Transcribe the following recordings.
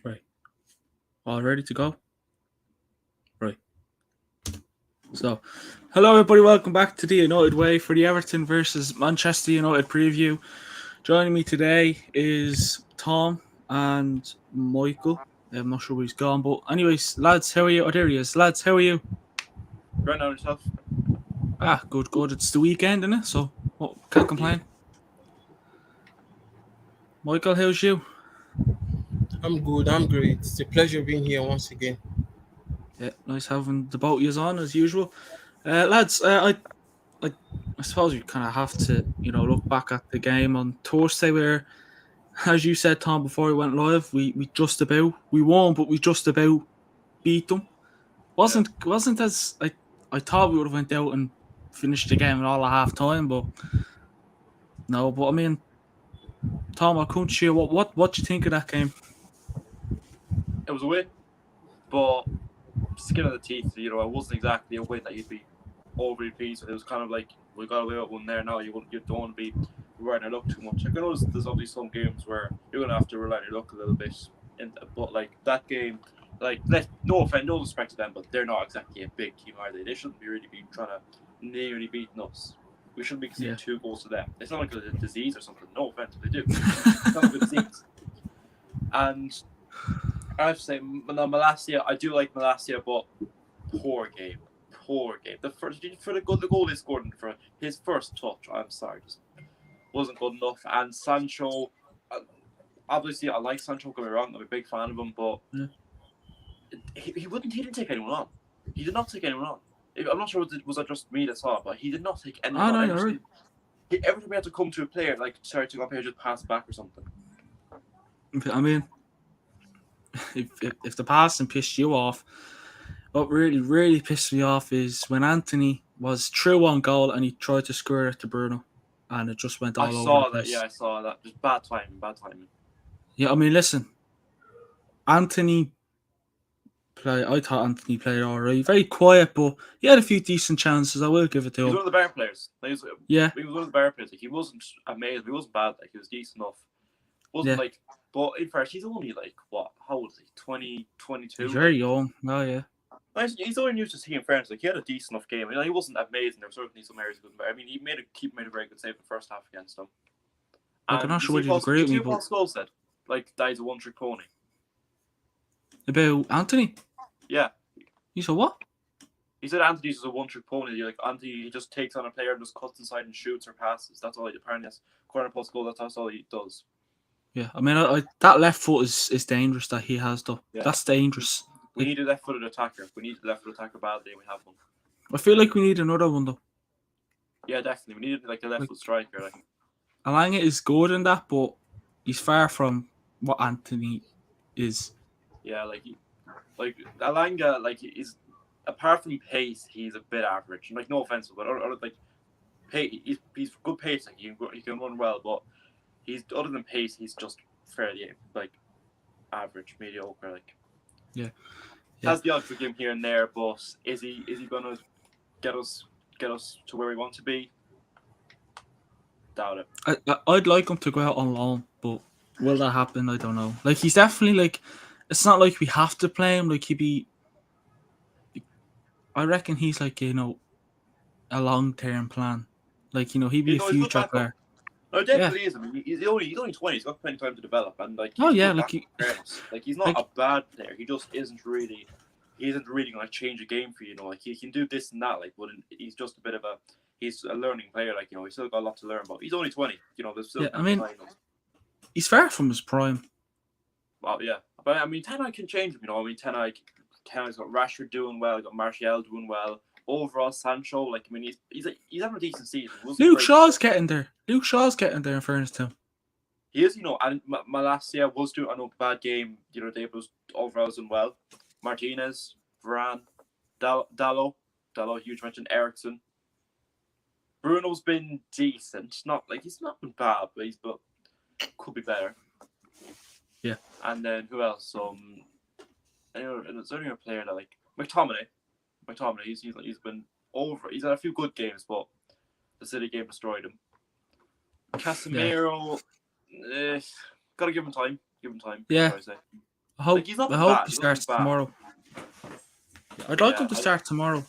Right. All ready to go? Right. So, hello everybody, welcome back to the United Way for the Everton versus Manchester United preview. Joining me today is Tom and Michael. I'm not sure where he's gone, but anyways, lads, how are you? Oh, there he is. Lads, how are you? Right now yourself. Good. It's the weekend, isn't it? So, can't complain. Michael, how's you? I'm good. I'm great. It's a pleasure being here once again. Yeah, nice having the boat yous on as usual. Lads, I suppose we kind of have to, look back at the game on Thursday where, as you said, Tom, before we went live, we won, but we just about beat them. Wasn't as I thought we would have went out and finished the game at all at half time, but no. But I mean, Tom, I couldn't share what do you think of that game? It was a win, but skin of the teeth. It wasn't exactly a win that you'd be overly pleased with. It was kind of like we got away with one there. Now you don't want to be relying on your luck too much. I know there's obviously some games where you're gonna have to rely on your luck a little bit, but like that game, no offense, no respect to them, but they're not exactly a big team, are they? They shouldn't be trying to nearly beating us. We shouldn't be conceding 2 goals to them. It's not like a disease or something. No offense if they do. It's not like a disease. And I have to say, Malacia, I do like Malacia, but poor game. The goal they scored for his first touch, I'm sorry, just wasn't good enough. And Sancho, obviously, I like Sancho. Don't get me wrong, I'm a big fan of him, but he didn't take anyone on. He did not take anyone on. I'm not sure was that just me that saw it, but he did not take anyone on. No, right. Every time we had to come to a player, like sorry to go up here, just pass it back or something. I mean, if the passing pissed you off, what really pissed me off is when Anthony was true on goal and he tried to square it to Bruno, and it just went all over the place. I saw that. Just bad timing. Yeah, I mean, listen, Anthony I thought Anthony played all right. Very quiet, but he had a few decent chances. I will give it to him. He's one of the better players. He was one of the better players. Like, he wasn't amazing. He wasn't bad. Like, he was decent enough. But in fact, he's only like what? How old is he? 20, 22? He's very young. Oh yeah. He's only used to seeing friends. Like, he had a decent enough game. He wasn't amazing. There were certainly some areas good. I mean, he made a very good save in the first half against them. I'm not sure what you agree with me, but Paul said like that he's a one-trick pony. About Anthony? Yeah. You said what? He said Anthony's just a one-trick pony. Like Anthony, he just takes on a player and just cuts inside and shoots or passes. That's all he apparently has. Corner post goal. That's all he does. Yeah, I mean, that left foot is dangerous that he has though. Yeah. That's dangerous. We need a left-footed attacker. We need a left-footed attacker badly, and we have one. I feel like we need another one though. Yeah, definitely. We need like a left-foot striker. Like Alanga is good in that, but he's far from what Anthony is. Yeah, like Alanga, like he's apart from pace, he's a bit average. Like no offense, but like he's good pace. Like he can run well, but he's other than pace, he's just fairly like average, mediocre. Like has the odds to give him here and there, but is he gonna get us to where we want to be? Doubt it. I'd like him to go out on loan, but will that happen? I don't know. Like he's definitely like. It's not like we have to play him. Like I reckon he's like a long-term plan. Like he'd be a future player. No, definitely is. I mean, he's only 20. He's got plenty of time to develop, and like he's not a bad player. He just isn't really going to change a game for you. Like he can do this and that. Like, but he's just he's a learning player. Like he's still got a lot to learn. But he's only 20. There's still. Yeah, I mean, he's far from his prime. Well, yeah. But I mean, Ten Hag can change him. I mean, Ten Hag's got Rashford doing well, got Martial doing well. Overall, Sancho, like I mean, he's having a decent season. Luke Shaw's getting there. In fairness to him. He is, and Malacia was doing a bad game. They was overall doing well. Martinez, Varane, Dallo, huge mention. Ericsson. Bruno's been decent. He's not been bad, but could be better. Yeah. And then who else? There's only a player that like McTominay. He's been over. He's had a few good games, but the City game destroyed him. Casemiro, Gotta give him time. Give him time. Yeah, Try to say. I Like hope he's I nothing hope bad. he He's nothing starts bad. tomorrow. I'd like him Yeah, to start tomorrow.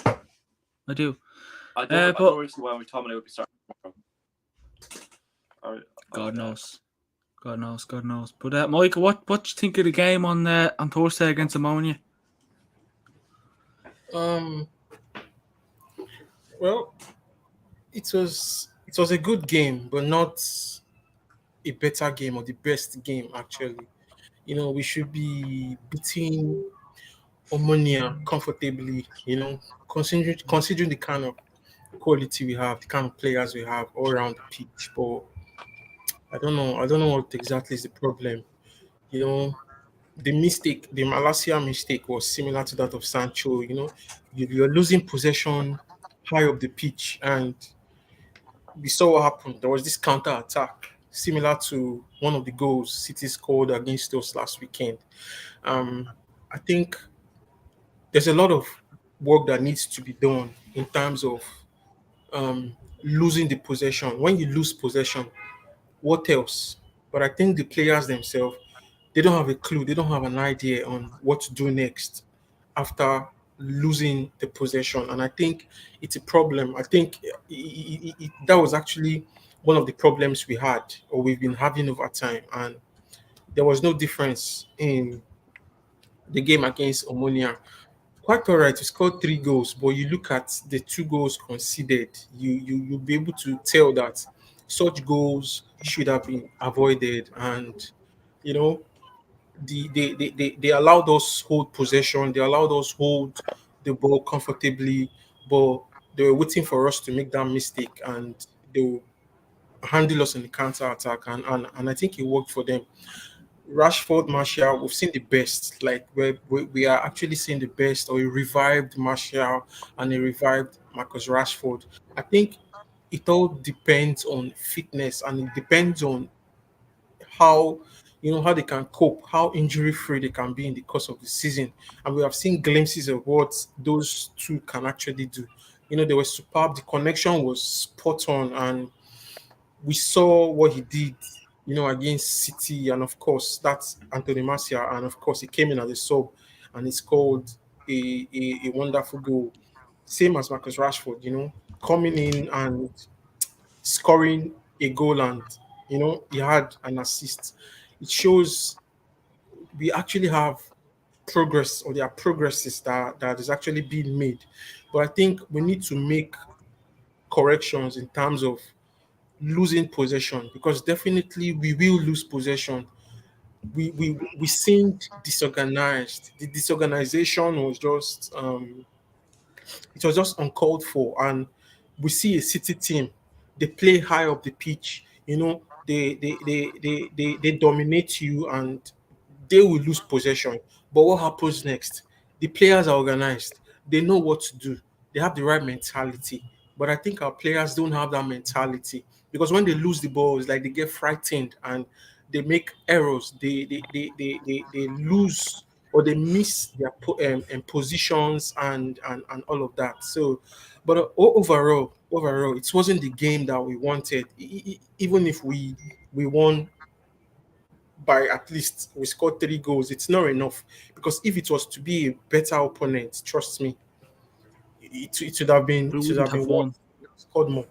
I do. I don't But really see why McTominay would be starting tomorrow. God knows, God knows, God knows. But Michael, what do you think of the game on Thursday against Ammonia? Um, well, it was a good game, but not a better game or the best game actually. We should be beating Omonia comfortably. Considering the kind of quality we have, the kind of players we have all around the pitch. But I don't know. I don't know what exactly is the problem. You know, the Malasia mistake was similar to that of Sancho. You're losing possession high up the pitch, and we saw what happened. There was this counter attack similar to one of the goals City scored against us last weekend. I think there's a lot of work that needs to be done in terms of losing the possession. When you lose possession, what else? But I think the players themselves, they don't have a clue. They don't have an idea on what to do next after losing the possession. And I think it's a problem. I think that was actually one of the problems we had or we've been having over time. And there was no difference in the game against Omonia. Quite all right. We scored 3 goals, but you look at the 2 goals conceded, you'll be able to tell that such goals should have been avoided. And you know, they allowed us hold possession, they allowed us hold the ball comfortably, but they were waiting for us to make that mistake and they will handle us in the counter attack and I think it worked for them. Rashford, Martial, we've seen the best. Like we are actually seeing the best, or a revived Martial and a revived Marcus Rashford. I think it all depends on fitness and it depends on how how they can cope, how injury free they can be in the course of the season. And we have seen glimpses of what those two can actually do. They were superb. The connection was spot on, and we saw what he did, against City, and of course that's Anthony Martial, and of course he came in as a sub, and he scored a wonderful goal, same as Marcus Rashford, coming in and scoring a goal, and he had an assist. It shows we actually have progress, or there are progresses that is actually being made, but I think we need to make corrections in terms of losing possession, because definitely we will lose possession. We seemed disorganized. The disorganization was just uncalled for, and we see a City team. They play high up the pitch. They dominate you, and they will lose possession. But what happens next? The players are organized. They know what to do. They have the right mentality. But I think our players don't have that mentality, because when they lose the ball, it's like they get frightened and they make errors. They lose, or they miss their positions and all of that. So, but overall, it wasn't the game that we wanted. Even if we won by, at least we scored 3 goals, it's not enough, because if it was to be a better opponent, trust me, it should have been We wouldn't have what won. scored more.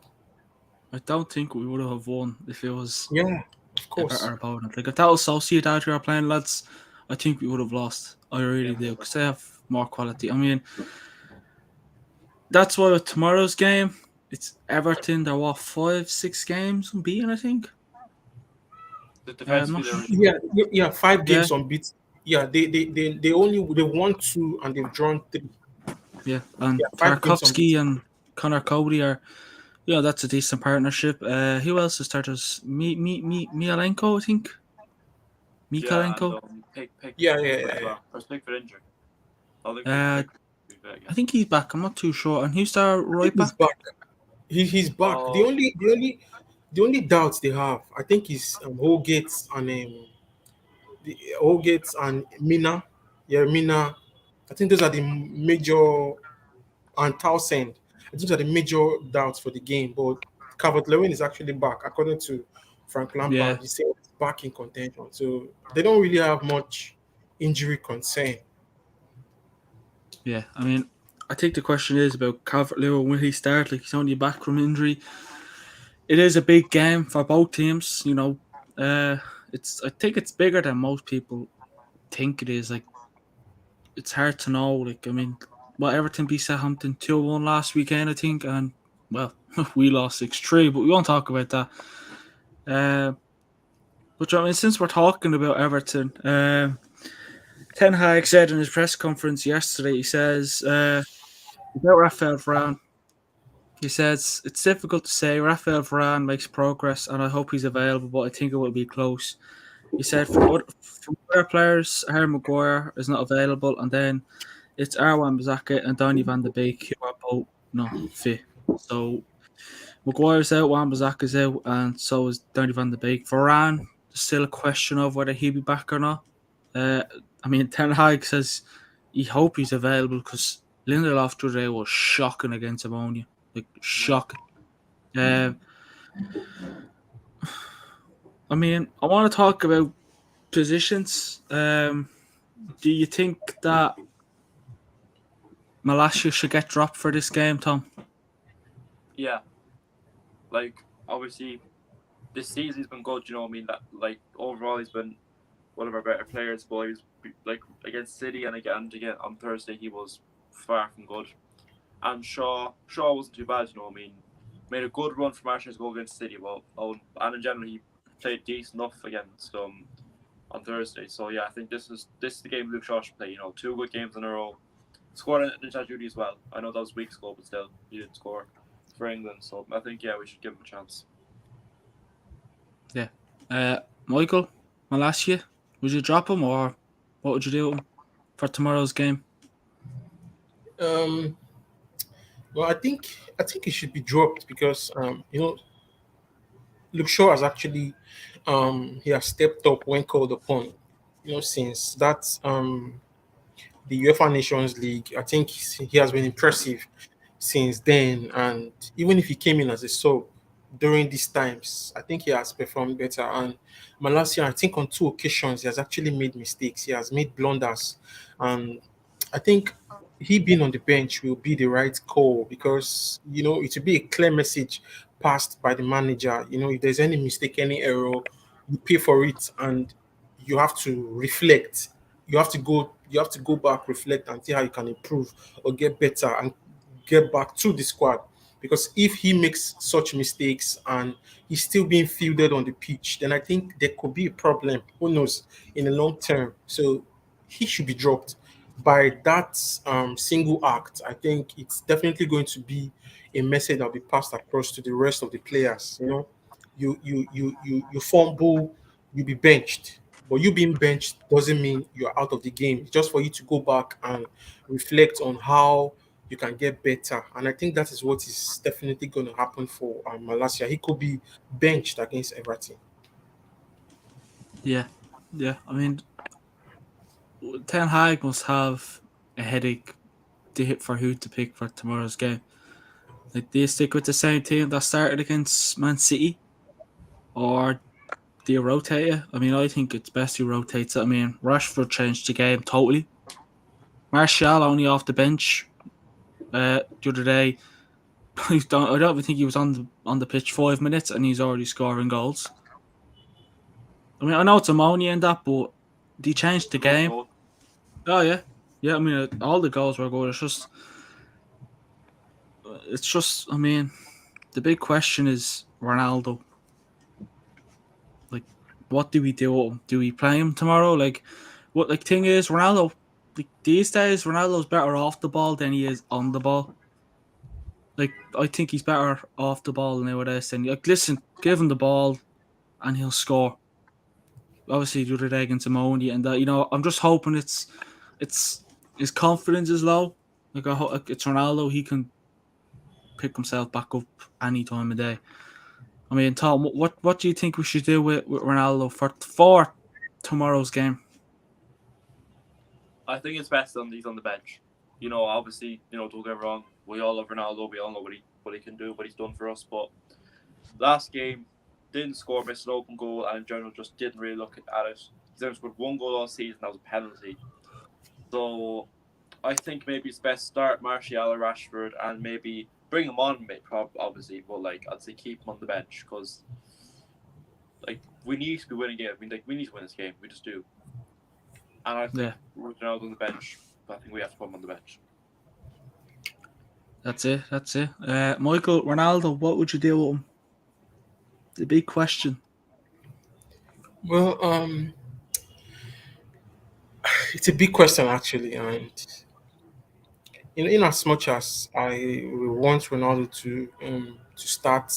I don't think we would have won if it was Yeah, of a course. better opponent. Like if that was Sociedad we were playing, lads, I think we would have lost. I really do, because they have more quality. I mean, that's why with tomorrow's game, it's Everton. They're what 5, 6 games unbeaten, I think. I'm Defensively, not they're sure. really good. Yeah, 5 games Yeah, unbeaten. Yeah, they won 2 and they've drawn 3. yeah. And Yeah, 5 games Tarkovsky unbeaten. and Connor Cody are, that's a decent partnership. Who else has started? Mialenko, I think. Yeah, and Mikalenko. Yeah. Pickford as well. Or is Pickford injured? I think Uh, Pickford will be back I again. think he's back. I'm not too sure. And who's their I think right he's back? back. He's back. The Oh, only the only the only doubts they have, I think, is Holgate and Mina. Yeah, Mina. I think those are the major, and Townsend. I think those are the major doubts for the game. But Calvert Lewin is actually back, according to Frank Yeah, Lampard. He said back in contention. So they don't really have much injury concern. Yeah, I mean, I think the question is about Calvert-Lewin. Will he start? Like he's only back from injury. It is a big game for both teams. It's I think it's bigger than most people think it is. Like it's hard to know. Like I mean, Everton beat Southampton 2-1 last weekend, I think, and well, we lost 6-3, but we won't talk about that. Uh, but I mean, since we're talking about Everton, Ten Hag said in his press conference yesterday, he says about Rafael Varane. He says it's difficult to say. Rafael Varane makes progress, and I hope he's available, but I think it will be close. He said from other players, Harry Maguire is not available, and then it's Arwan Bissaka and Donny van de Beek who are both not fit. So Maguire's out, Wan Bissaka's out, and so is Donny van de Beek. Varane, there's still a question of whether he'll be back or not. Uh, I mean, Ten Hag says he hope he's available because Lindelof today was shocking against Ammonia, like shocking. Uh, I mean, I want to talk about positions. Do you think that Malacia should get dropped for this game, Tom? Yeah, like obviously this season he's been good. You know, what I mean that like overall he's been one of our better players. But he was like against City and again on Thursday he was far from good. And Shaw wasn't too bad. You know, what I mean, made a good run from Arsenal's goal against City. Well, and in general he played decent enough against on Thursday. So yeah, I think this is the game Luke Shaw should play. You know, two good games in a row. Scored in Judy as well. I know that was weeks ago, but still he didn't score for England. So I think we should give him a chance. Yeah. Michael, Malacia, would you drop him or what would you do with him for tomorrow's game? Um, well, I think he should be dropped because Luke Shaw has actually he has stepped up when called upon. Since that the UEFA Nations League, I think he has been impressive since then. And even if he came in as a sub during these times, I think he has performed better. And Malasia, I think on two occasions he has actually made mistakes. He has made blunders, and I think he being on the bench will be the right call because it will be a clear message passed by the manager. If there's any mistake, any error, you pay for it, and you have to reflect. You have to go back, reflect, and see how you can improve or get better and get back to the squad. Because if he makes such mistakes and he's still being fielded on the pitch, then I think there could be a problem. Who knows in the long term? So he should be dropped. By that single act, I think it's definitely going to be a message that'll be passed across to the rest of the players. You fumble, you be benched. But you being benched doesn't mean you're out of the game. It's just for you to go back and reflect on how you can get better. And I think that is what is definitely going to happen for Malasia. He could be benched against Everton. Yeah. Yeah. I mean, Ten Hag must have a headache to hit for who to pick for tomorrow's game. Like, do you stick with the same team that started against Man City? Or do you rotate it? I mean, I think it's best he rotates it. I mean, Rashford changed the game totally. Martial only off the bench the other day. I don't even think he was on the pitch 5 minutes and he's already scoring goals. I mean, I know it's ammonia and that, but they changed the game. Oh yeah, yeah. I mean, all the goals were good. It's just. I mean, the big question is Ronaldo. Like, what do we do with him? Do we play him tomorrow? Like, what? Like, thing is, Ronaldo. Like these days, Ronaldo's better off the ball than he is on the ball. Like, I think he's better off the ball nowadays than like. Listen, give him the ball, and he'll score. Obviously, the other day against Ammonia, and that I'm just hoping it's his confidence is low. Like, like it's Ronaldo, he can pick himself back up any time of day. I mean, Tom, what do you think we should do with Ronaldo for tomorrow's game? I think it's best on he's on the bench. Obviously, don't get me wrong. We all love Ronaldo. We all know what he can do, what he's done for us. But last game, didn't score, missed an open goal, and in general just didn't really look at it. He's only scored one goal all season. That was a penalty. So I think maybe it's best start Martial or Rashford and maybe bring him on, obviously, but like I'd say keep him on the bench because like we need to be winning games. I mean, like we need to win this game. We just do. And I think Yeah, Ronaldo on the bench. But I think we have to put him on the bench. that's it. That's it. Michael Ronaldo, what would you do with him? The big question. Well, it's a big question actually, and in as much as I will want Ronaldo to start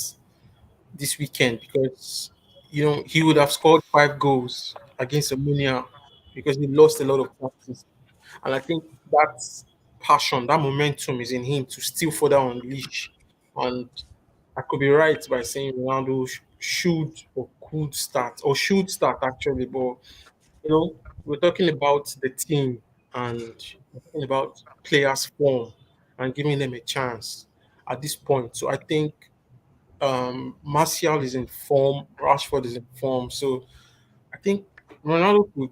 this weekend because he would have scored 5 goals against Omonia because he lost a lot of practice, and I think that passion, that momentum is in him to still further unleash. And I could be right by saying Ronaldo should or could start or should start actually, but we're talking about the team and we're talking about players' form and giving them a chance at this point. So I think Martial is in form, Rashford is in form. So I think Ronaldo could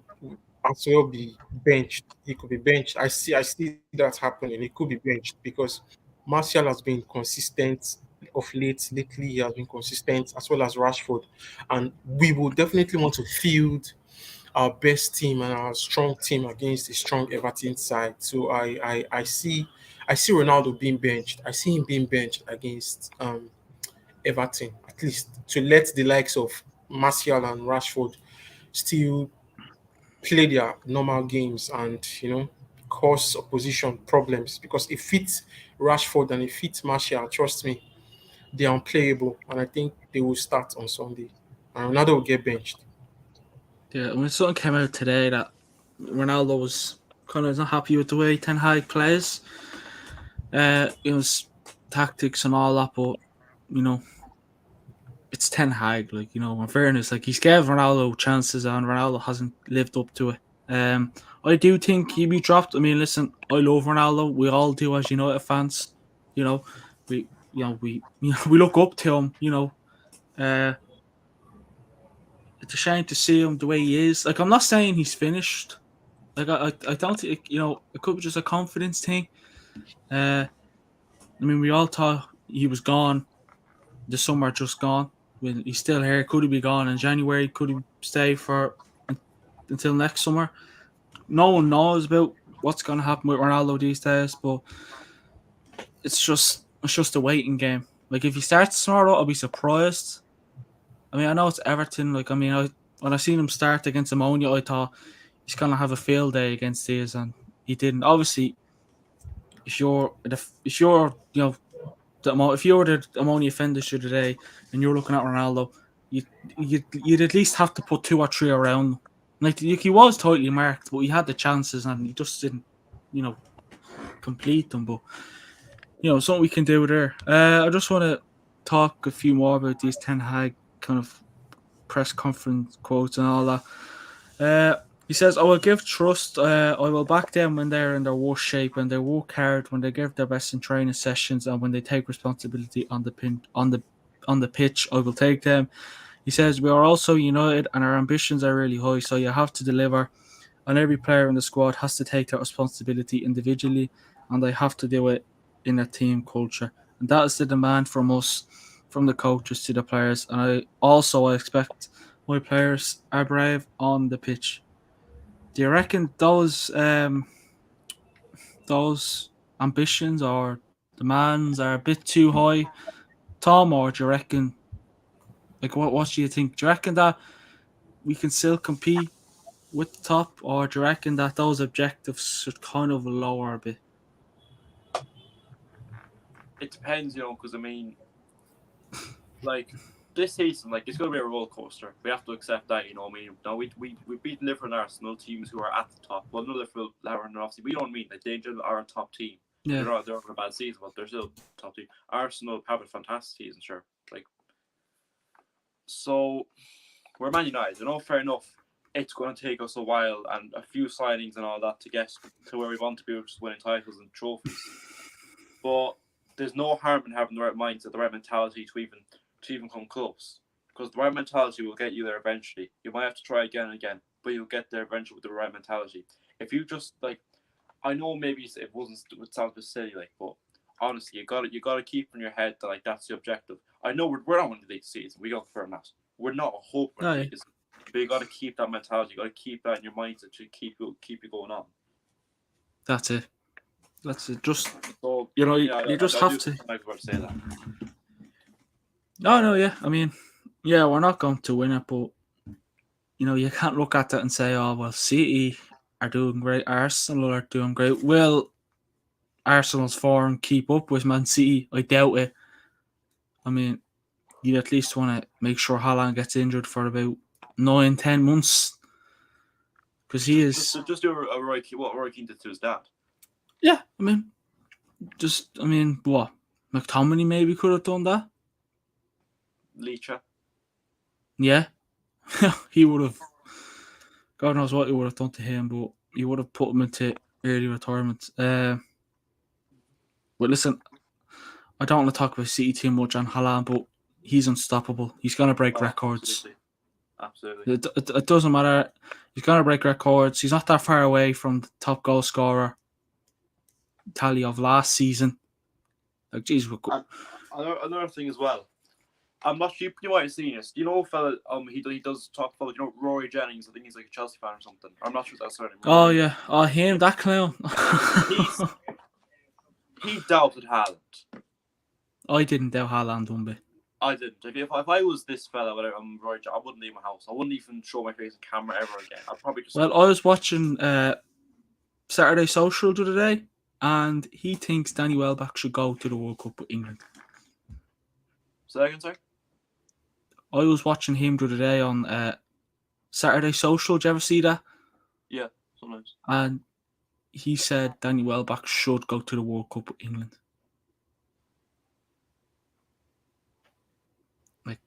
as well be benched. He could be benched. I see that happening. He could be benched because Martial has been consistent of late. Lately, he has been consistent as well as Rashford, and we will definitely want to field our best team and our strong team against a strong Everton side. So I see Ronaldo being benched. I see him being benched against Everton, at least to let the likes of Martial and Rashford still play their normal games and cause opposition problems because it fits Rashford and it fits Martial. Trust me, they are unplayable, and I think they will start on Sunday. And Ronaldo will get benched. Yeah, when something came out today that Ronaldo was kind of not happy with the way Ten Hag plays, tactics and all that, but you know, it's Ten Hag. Like in fairness, like he's gave Ronaldo chances and Ronaldo hasn't lived up to it. I do think he'd be dropped. I mean, listen, I love Ronaldo. We all do as United fans. You know, we we look up to him. Uh, it's a shame to see him the way he is. Like I'm not saying he's finished. Like I don't think it could be just a confidence thing. I mean, we all thought he was gone. The summer just gone. When he's still here, could he be gone in January? Could he stay for until next summer? No one knows about what's going to happen with Ronaldo these days, but it's just a waiting game. Like if he starts tomorrow, I'll be surprised. I mean, I know it's Everton. Like I mean, when I seen him start against Ammonia, I thought he's gonna have a field day against these, and he didn't. Obviously, if you're if you're the Ammonia finisher today and you're looking at Ronaldo, you you'd at least have to put 2 or 3 around. Like he was tightly marked, but he had the chances and he just didn't, you know, complete them. But something we can do there. I just want to talk a few more about these Ten Hag kind of press conference quotes and all that. He says, "I will give trust. I will back them when they're in their worst shape and they work hard when they give their best in training sessions and when they take responsibility on the pitch. I will take them." He says, "We are also united and our ambitions are really high, so you have to deliver. And every player in the squad has to take that responsibility individually, and they have to do it in a team culture. And that is the demand from us, from the coaches to the players. And I expect my players are brave on the pitch." Do you reckon those ambitions or demands are a bit too high, Tom, or do you reckon like what do you think? Do you reckon that we can still compete with the top, or do you reckon that those objectives should kind of lower a bit? It depends, because I mean, like this season, like it's going to be a roller coaster. We have to accept that, I mean, now we've beaten different Arsenal teams who are at the top. Well, no Liverpool, and obviously we don't mean like they are a top team. Yeah, They're on a bad season, but they're still top team. Arsenal have a fantastic season, sure. Like so, we're Man United. Fair enough. It's going to take us a while and a few signings and all that to get to where we want to be, which is winning titles and trophies. But there's no harm in having the right mindset, the right mentality to even come close. because the right mentality will get you there eventually. You might have to try again and again, but you'll get there eventually with the right mentality. If you just like, I know maybe it wasn't, it sounds a bit silly, like, but honestly, you gotta keep in your head that like that's the objective. I know we're not winning the league season. We got confirm that. We're not hoping No, the yeah. league is, but you gotta keep that mentality. You gotta keep that in your mindset to keep you going on. That's it. That's it. Just So yeah, you just I have do to. like about to say that. No, yeah. I mean, yeah, we're not going to win it, but you can't look at that and say, "Oh, well, City are doing great, Arsenal are doing great." Will Arsenal's form keep up with Man City? I doubt it. I mean, you at least want to make sure Haaland gets injured for about 9-10 months because he is. Just do what Roy Keane did to his dad. Yeah, I mean, what McTominay maybe could have done that. Leacher. Yeah, he would have. God knows what he would have done to him, but he would have put him into early retirement. But listen, I don't want to talk about City too much on Haaland, but he's unstoppable. He's going to break records. Absolutely. It doesn't matter. He's going to break records. He's not that far away from the top goal scorer tally of last season. Like, geez, we're good. Another thing as well. I'm not sure you might have seen this. You know, fella, he does talk about, Rory Jennings. I think he's like a Chelsea fan or something. I'm not sure that's certain. Oh yeah, him, that clown. He doubted Haaland. I didn't doubt Haaland one bit. I didn't. If I was this fella, Rory, I wouldn't leave my house. I wouldn't even show my face on camera ever again. I'd probably just. Well, I was watching Saturday Social the other day, and he thinks Danny Welbeck should go to the World Cup with England. Say that again, sir? I was watching him the other day on Saturday Social. Did you ever see that? Yeah, sometimes. And he said Danny Welbeck should go to the World Cup with England. Like,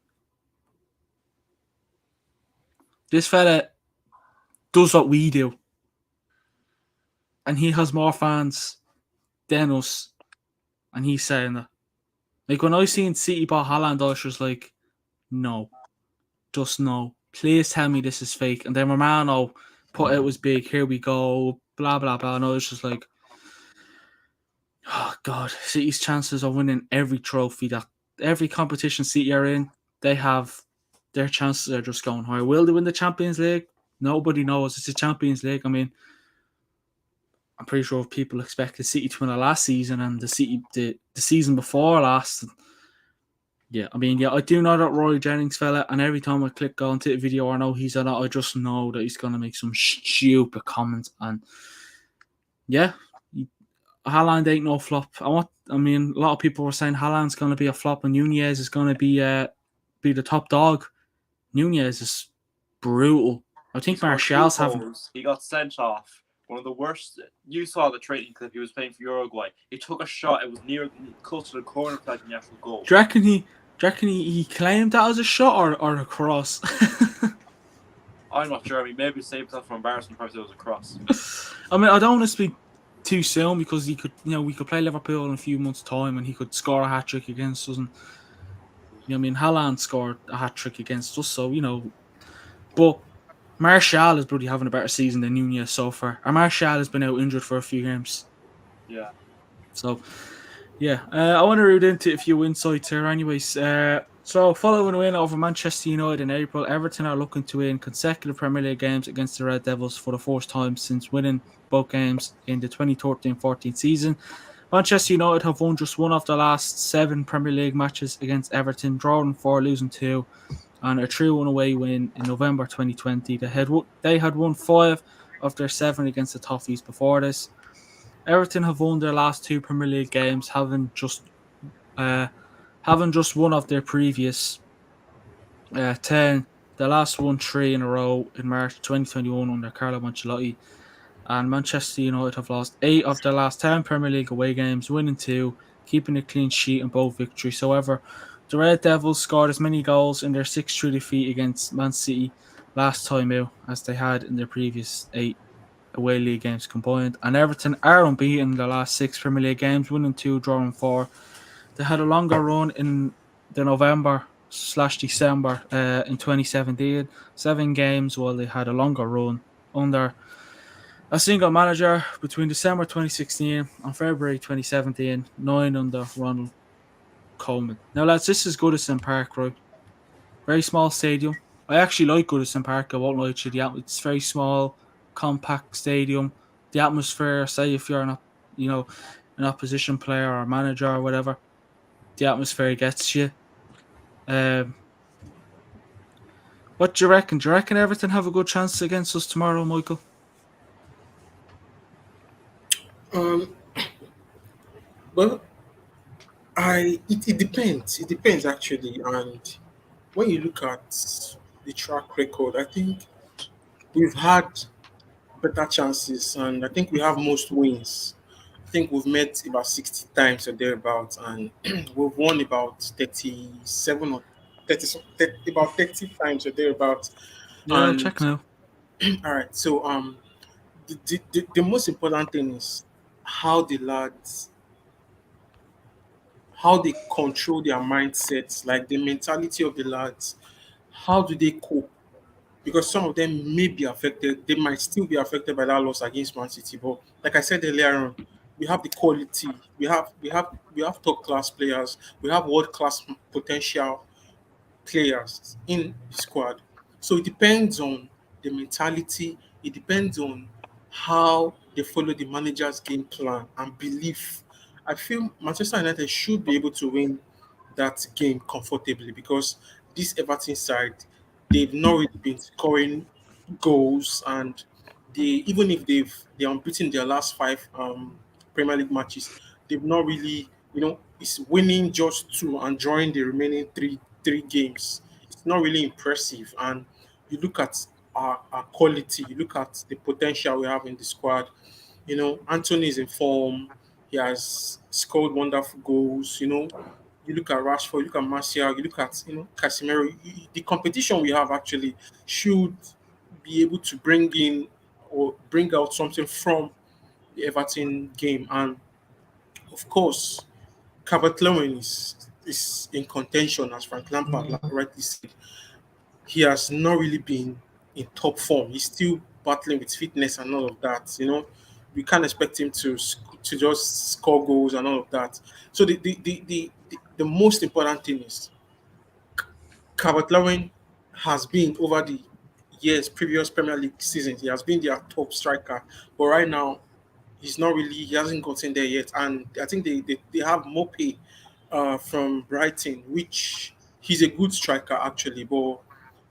this fella does what we do, and he has more fans than us, and he's saying that. Like, when I seen City bought Haaland, I was just like, no, just no. Please tell me this is fake. And then Romano put it was big. Here we go. Blah blah blah. And I was just like, oh God, City's chances of winning every trophy, that every competition City are in, they have, their chances are just going higher. Will they win the Champions League? Nobody knows. It's the Champions League. I mean, I'm pretty sure people expected City to win it last season and the season before last. Yeah, I mean, I do know that Roy Jennings fella, and every time I click onto the video or know he's on it, I just know that he's going to make some stupid comments. And yeah, Haaland ain't no flop. I mean, a lot of people were saying Haaland's going to be a flop and Nunez is going to be the top dog. Nunez is brutal. I think Martial's having. He got sent off. One of the worst. You saw the training clip. He was playing for Uruguay. He took a shot. It was close to the corner flag in the actual goal. Do you reckon he claimed that as a shot or a cross? I'm not sure. I mean, maybe saved that from embarrassment. Perhaps it was a cross. I mean, I don't want to speak too soon because he could, we could play Liverpool in a few months' time and he could score a hat trick against us. And I mean, Haaland scored a hat trick against us, so but Martial is probably having a better season than Nunez so far. And Martial has been out injured for a few games. Yeah. So, yeah. I want to read into a few insights here anyways. So, following a win over Manchester United in April, Everton are looking to win consecutive Premier League games against the Red Devils for the first time since winning both games in the 2013-14 season. Manchester United have won just one of the last 7 Premier League matches against Everton, drawing 4, losing 2. And a 3-1 away win in November 2020. They had won 5 of their 7 against the Toffees before this. Everton have won their last 2 Premier League games, having just one of their previous 10. The last one 3 in a row in March 2021 under Carlo Ancelotti. And Manchester United have lost 8 of their last 10 Premier League away games, winning 2, keeping a clean sheet in both victories. However, the Red Devils scored as many goals in their 6-3 defeat against Man City last time out as they had in their previous 8 away league games combined. And Everton are unbeaten in the last 6 Premier League games, winning 2, drawing 4. They had a longer run in the November slash December in 2017. 7 games, while they had a longer run under a single manager between December 2016 and February 2017. 9 under Ronald Koeman. Now, lads, this is Goodison Park, right? Very small stadium. I actually like Goodison Park. I won't lie to you. It's very small, compact stadium. The atmosphere, say if you're not, you know, an opposition player or manager or whatever, the atmosphere gets you. Um, what do you reckon? Do you reckon Everton have a good chance against us tomorrow, Michael? Um, well, it depends. It depends actually, and when you look at the track record, I think we've had better chances, and I think we have most wins. I think we've met about 60 times or thereabouts, and we've won about 37 or 30, about 30 times or thereabouts. Yeah, I'll check And now. all right, so the most important thing is how the lads, how they control their mindsets, like the mentality of the lads. How do they cope? Because some of them may be affected, they might still be affected by that loss against Man City. But like I said earlier on, we have the quality, we have top class players, we have world class potential players in the squad. So it depends on the mentality, it depends on how they follow the manager's game plan and belief. I feel Manchester United should be able to win that game comfortably because this Everton side, they've not really been scoring goals, and they, even if they're unbeaten their last five Premier League matches, they've not really, it's winning just two and drawing the remaining three games. It's not really impressive. And you look at our quality, you look at the potential we have in the squad. Anthony is in form. He has scored wonderful goals. You look at Rashford, you look at Martial, you look at Casemiro. The competition we have actually should be able to bring in or bring out something from the Everton game. And of course, Calvert-Lewin is in contention, as Frank Lampard rightly said. He has not really been in top form. He's still battling with fitness and all of that. We can't expect him to just score goals and all of that. So the most important thing is Calvert-Lewin has been over the years, previous Premier League seasons, he has been their top striker. But right now, he hasn't gotten there yet. And I think they have Mope from Brighton, which he's a good striker actually. But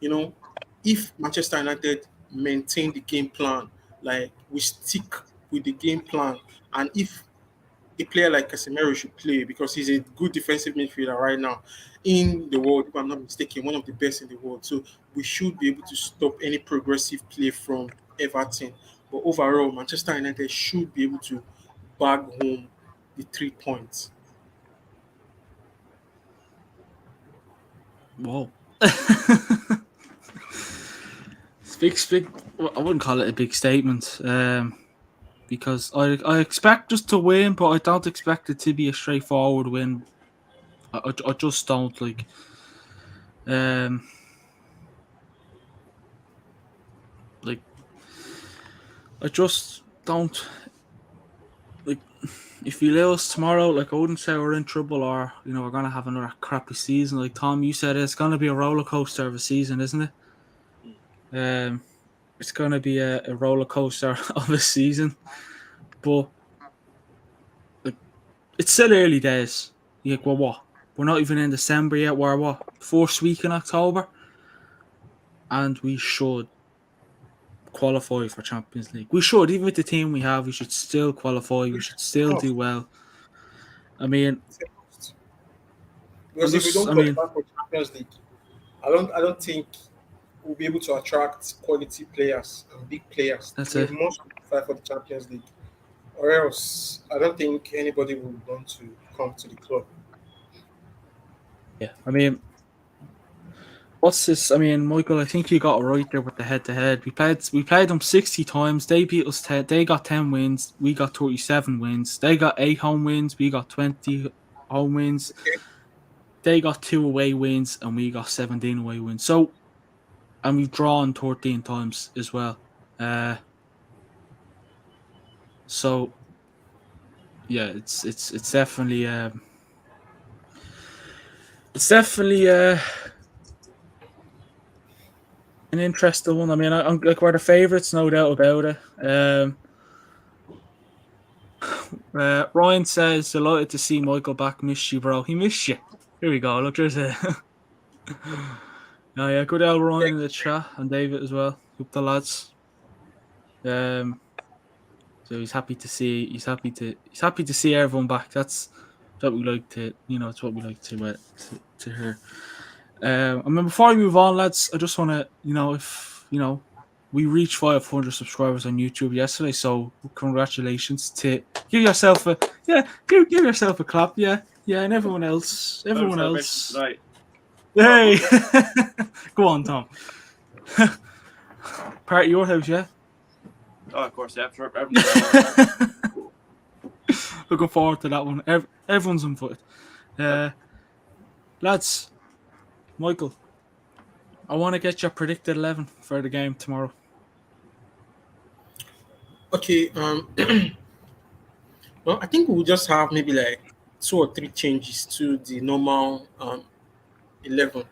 you know, if Manchester United maintain the game plan, like we stick with the game plan, and if a player like Casemiro should play because he's a good defensive midfielder right now in the world, if I'm not mistaken, one of the best in the world. So we should be able to stop any progressive play from Everton. But overall, Manchester United should be able to bag home the 3 points. Whoa. Big. I wouldn't call it a big statement. Because I expect us to win, but I don't expect it to be a straightforward win. I just don't like. Like I just don't like. If we lose tomorrow, like I wouldn't say we're in trouble or we're gonna have another crappy season. Like Tom, you said it's gonna be a roller coaster of a season, isn't it? It's gonna be a roller coaster of a season, but like it's still early days. You're like, well, what? We're not even in December yet. We're what? First week in October, and we should qualify for Champions League. We should, even with the team we have, we should still qualify. We should still do well. I mean, Because if we don't I mean, qualify for Champions League, I don't think we'll be able to attract quality players and big players. that's We it. must qualify for the Champions League, or else I don't think anybody will want to come to the club. Yeah, I mean, what's this? I mean, Michael, I think you got it right there with the head-to-head. We played them 60 times. They beat us 10. They got 10 wins. We got 37 wins. They got 8 home wins. We got 20 home wins. Okay, they got 2 away wins and we got 17 away wins. So, and we've drawn 13 times as well. So yeah, it's definitely an interesting one. I mean, I'm like we're the favourites, no doubt about it. Ryan says delighted to see Michael back. Missed you, bro. He missed you. Here we go. Look, there's a. Oh yeah, good old Ryan in the chat and David as well. Hope the lads. So he's happy to see. He's happy to see everyone back. That's what we like to. It's what we like to hear. I mean, before we move on, lads, I just want to, if we reached 500 subscribers on YouTube yesterday, so congratulations to give yourself a give yourself a clap, yeah, and everyone else. Tonight. Hey, go on, Tom. Part of your house, yeah. Oh, of course, yeah. Sure, Looking forward to that one. Everyone's invited. Lads, Michael, I want to get your predicted 11 for the game tomorrow. Okay. Well, I think we'll just have maybe like 2 or 3 changes to the normal 11.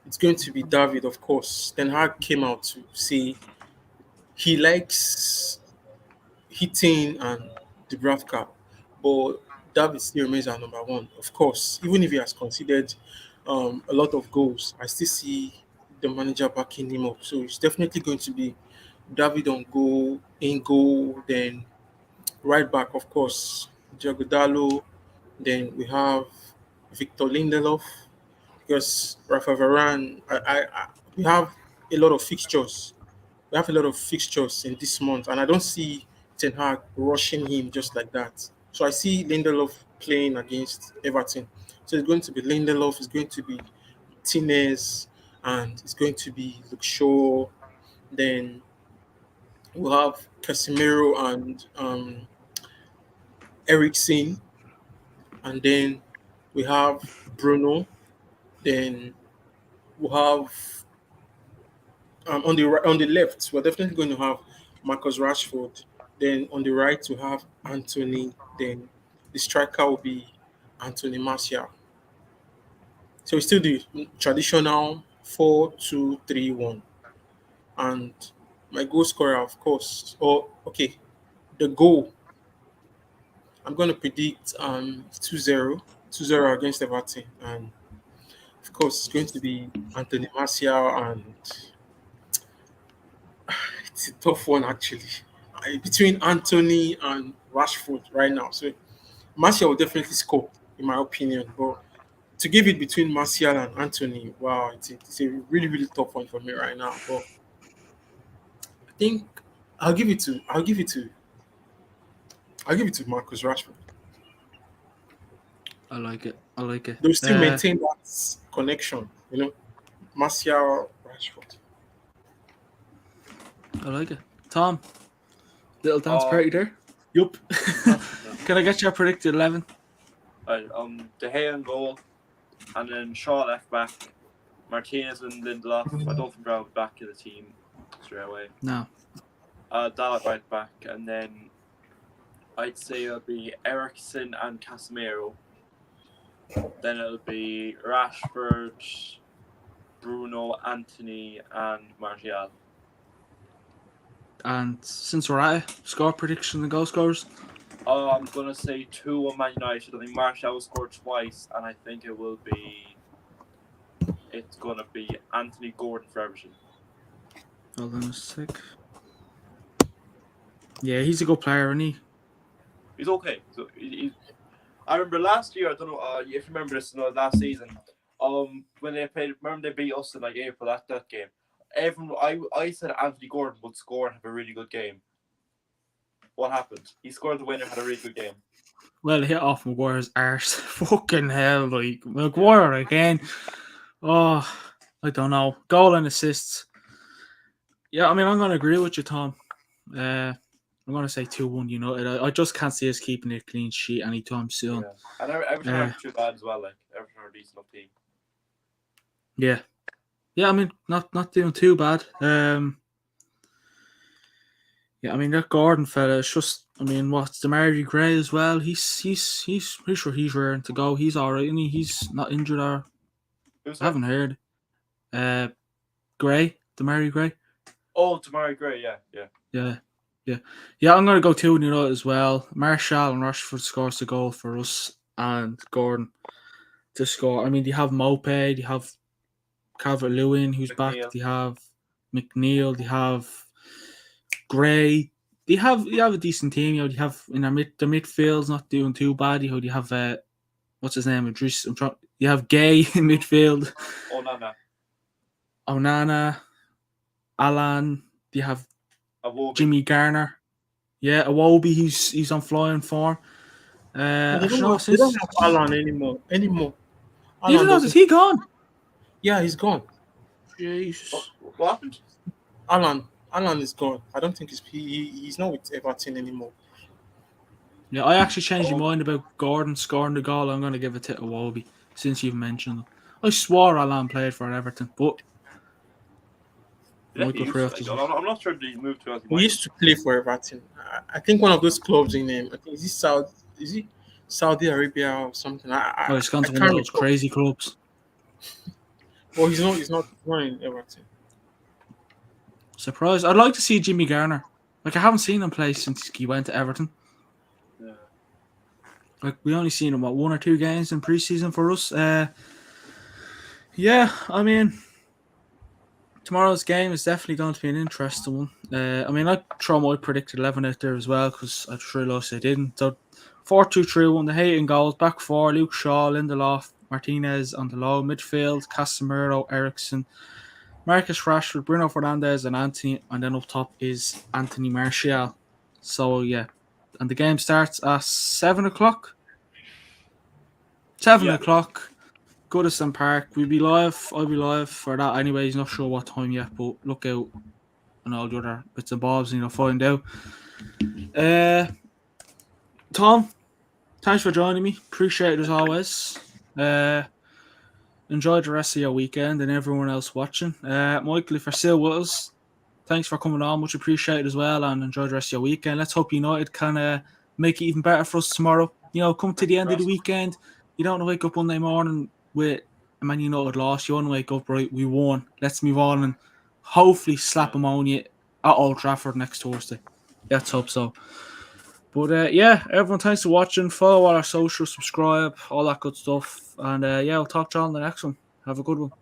It's going to be David, of course. Ten Hag came out to say he likes hitting and Dubravka, but David still remains our number 1. Of course, even if he has conceded a lot of goals, I still see the manager backing him up. So it's definitely going to be David on goal, in goal, then right back, of course, Jagodalo. Then we have Victor Lindelof because Rafa Varane. We have a lot of fixtures. We have a lot of fixtures in this month, and I don't see Ten Hag rushing him just like that. So I see Lindelof playing against Everton. So it's going to be Lindelof, it's going to be Martinez, and it's going to be Luke Shaw. Then we'll have Casemiro and Ericsson, and then we have Bruno. Then we'll have on the left, we're definitely going to have Marcus Rashford. Then on the right, we have Anthony. Then the striker will be Anthony Martial. So we still do traditional 4-2-3-1, and my goal scorer, of course. Oh, okay. The goal, I'm going to predict 2-0, 2-0 against Everton, and of course, it's going to be Anthony Martial, and it's a tough one actually. Between Anthony and Rashford right now. So Martial will definitely score, in my opinion. But to give it between Martial and Anthony, wow, it's a really, really tough one for me right now. But I think I'll give it to Marcus Rashford. I like it. I like it. They'll still maintain that connection, Martial Rashford. I like it. Tom, little dance party there. Yup. Can I get your predicted 11? Right, De Gea in goal, and then Shaw left back, Martinez and Lindelof. I don't think I'll be back in the team straight away. No. Dalot right back, and then I'd say it'll be Ericsson and Casemiro. Then it'll be Rashford, Bruno, Anthony, and Martial. And since we're at it, score prediction and goal scorers. I'm gonna say 2-1 Man United. I think Martial will score twice, and I think it's gonna be Anthony Gordon for Everton. Hold on a sec. Yeah, he's a good player, isn't he? He's okay. So I remember last year. I don't know if you remember this. Last season, when they played, remember they beat us in like April that game. Everyone, I said Anthony Gordon would score and have a really good game. What happened? He scored the winner, had a really good game. Well, hit off Maguire's arse. Fucking hell, like Maguire again. Oh, I don't know. Goal and assists. Yeah, I mean, I'm going to agree with you, Tom. I'm going to say 2-1 United. I just can't see us keeping a clean sheet anytime soon. Yeah. And Everton aren't too bad as well. Like Everton are a decent enough team. Yeah. Yeah, I mean, not doing too bad. Yeah, I mean that Gordon fella. It's just, I mean, what's Demarai Gray as well? He's pretty sure he's raring to go. He's all right, and he's not injured or Who's I that? haven't heard. Gray, Demarai Gray. Oh, Tamari Gray. Yeah. Yeah. I'm gonna go 2-0 as well. Marshall and Rashford scores the goal for us, and Gordon to score. I mean, they have Mope, they have Calvert-Lewin who's back. McNeil. They have McNeil. They have Gray. They have a decent team. You have in their the midfield's not doing too bad. You have what's his name? Idris. You have Gay in midfield. Oh, no. Onana, Alan. You have Awobi. Jimmy Garner. Yeah, Awobi. He's on flying form. But I don't know. they don't have Alan anymore. You Alan don't know, is doesn't. he gone? Yeah, he's gone. Jesus. What happened? Alan is gone. I don't think he's not with Everton anymore. Yeah, I actually changed my mind about Gordon scoring the goal. I'm going to give it to Awobi since you've mentioned him. I swore Alan played for Everton, but Yeah, Michael he Craft used is to, like, I'm not sure if he moved to He used to play for Everton. I think one of those clubs in I think is he Saudi Arabia or something. he's gone to I one of can't those recall. crazy clubs. Well, he's not in Everton. Surprised. I'd like to see Jimmy Garner. Like, I haven't seen him play since he went to Everton. Yeah. Like, we only seen him, 1 or 2 games in pre-season for us. Yeah, I mean, tomorrow's game is definitely going to be an interesting one. I mean, I'd throw my predicted 11 out there as well because I just realised I didn't. So, 4-2-3-1, the Hayton goals, back 4, Luke Shaw, Lindelof, Martinez on the low, midfield, Casemiro, Ericsson, Marcus Rashford, Bruno Fernandes, and Anthony, and then up top is Anthony Martial. So, yeah. And the game starts at 7 o'clock. 7 o'clock. Goodison Park. We'll be live. I'll be live for that anyways. Not sure what time yet, but look out and all the other bits and bobs and you'll find out. Tom, thanks for joining me. Appreciate it as always. Enjoy the rest of your weekend and everyone else watching. Michael, if you're still with us, thanks for coming on. Much appreciated as well, and enjoy the rest of your weekend. Let's hope United can make it even better for us tomorrow. You know, come to the end of the weekend. You don't want to wake up Monday morning with a Man United loss. You want to wake up, right, we won. Let's move on and hopefully slap them on you at Old Trafford next Thursday. Let's hope so. But yeah, everyone, thanks for watching. Follow all our socials, subscribe, all that good stuff. And yeah, I'll talk to you on the next one. Have a good one.